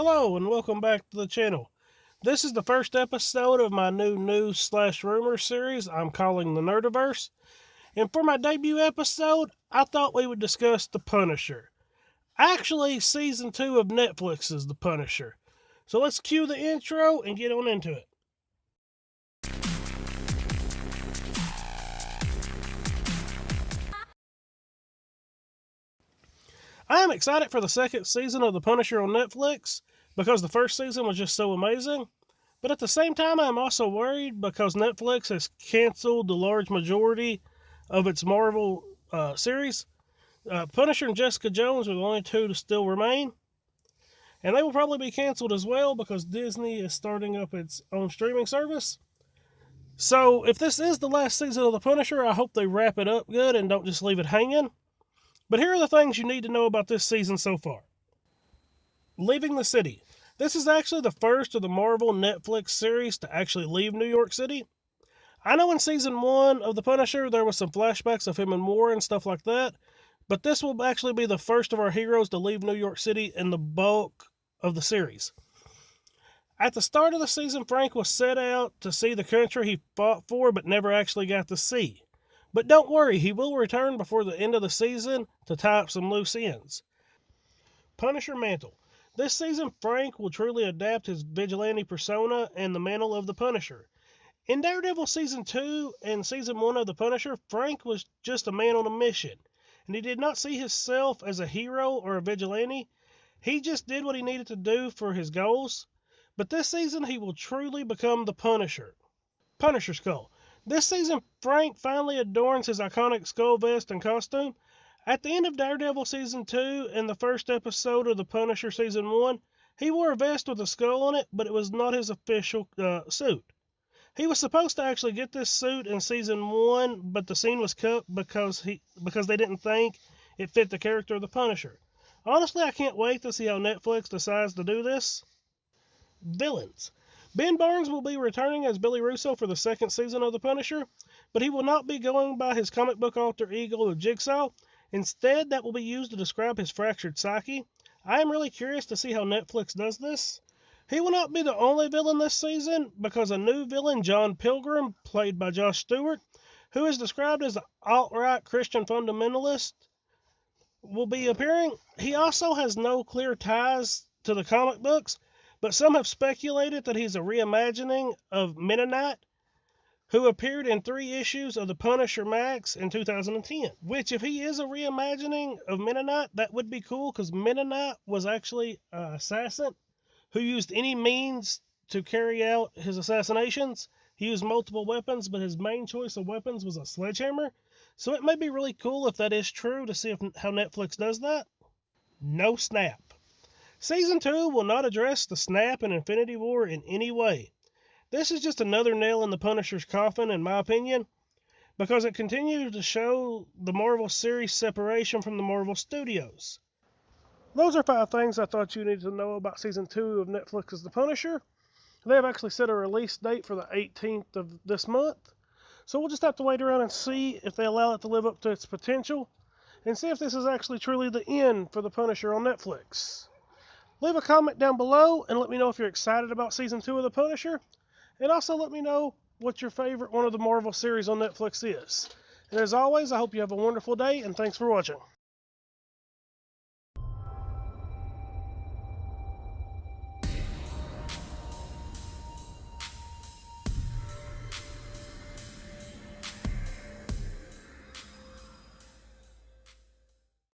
Hello and welcome back to the channel. This is the first episode of my new news/rumor series I'm calling the Nerdiverse. And for my debut episode, I thought we would discuss The Punisher. Actually, season 2 of Netflix's The Punisher. So let's cue the intro and get on into it. I am excited for the second season of The Punisher on Netflix because the first season was just so amazing. But at the same time, I'm also worried because Netflix has canceled the large majority of its Marvel series. Punisher and Jessica Jones are the only two to still remain. And they will probably be canceled as well because Disney is starting up its own streaming service. So if this is the last season of The Punisher, I hope they wrap it up good and don't just leave it hanging. But here are the things you need to know about this season so far. Leaving the city. This is actually the first of the Marvel Netflix series to actually leave New York City. I know in season 1 of The Punisher there was some flashbacks of him in war and stuff like that, but this will actually be the first of our heroes to leave New York City in the bulk of the series. At the start of the season, Frank was set out to see the country he fought for but never actually got to see. But don't worry, he will return before the end of the season to tie up some loose ends. Punisher Mantle. This season, Frank will truly adapt his vigilante persona and the mantle of the Punisher. In Daredevil Season 2 and Season 1 of the Punisher, Frank was just a man on a mission, and he did not see himself as a hero or a vigilante. He just did what he needed to do for his goals. But this season, he will truly become the Punisher. Punisher Skull. This season, Frank finally adorns his iconic skull vest and costume. At the end of Daredevil Season 2 and the first episode of The Punisher Season 1, he wore a vest with a skull on it, but it was not his official suit. He was supposed to actually get this suit in Season 1, but the scene was cut because they didn't think it fit the character of the Punisher. Honestly, I can't wait to see how Netflix decides to do this. Villains. Ben Barnes will be returning as Billy Russo for the second season of The Punisher, but he will not be going by his comic book alter ego of Jigsaw. Instead, that will be used to describe his fractured psyche. I am really curious to see how Netflix does this. He will not be the only villain this season, because a new villain, John Pilgrim, played by Josh Stewart, who is described as an alt-right Christian fundamentalist, will be appearing. He also has no clear ties to the comic books, but some have speculated that he's a reimagining of Mennonite, who appeared in 3 issues of The Punisher Max in 2010. Which, if he is a reimagining of Mennonite, that would be cool, because Mennonite was actually an assassin who used any means to carry out his assassinations. He used multiple weapons, but his main choice of weapons was a sledgehammer. So it may be really cool if that is true to see how Netflix does that. No snap. Season 2 will not address the snap in Infinity War in any way. This is just another nail in the Punisher's coffin, in my opinion, because it continues to show the Marvel series separation from the Marvel Studios. Those are 5 things I thought you needed to know about Season 2 of Netflix's The Punisher. They have actually set a release date for the 18th of this month, so we'll just have to wait around and see if they allow it to live up to its potential, and see if this is actually truly the end for The Punisher on Netflix. Leave a comment down below and let me know if you're excited about Season 2 of The Punisher, and also let me know what your favorite one of the Marvel series on Netflix is. And as always, I hope you have a wonderful day, and thanks for watching.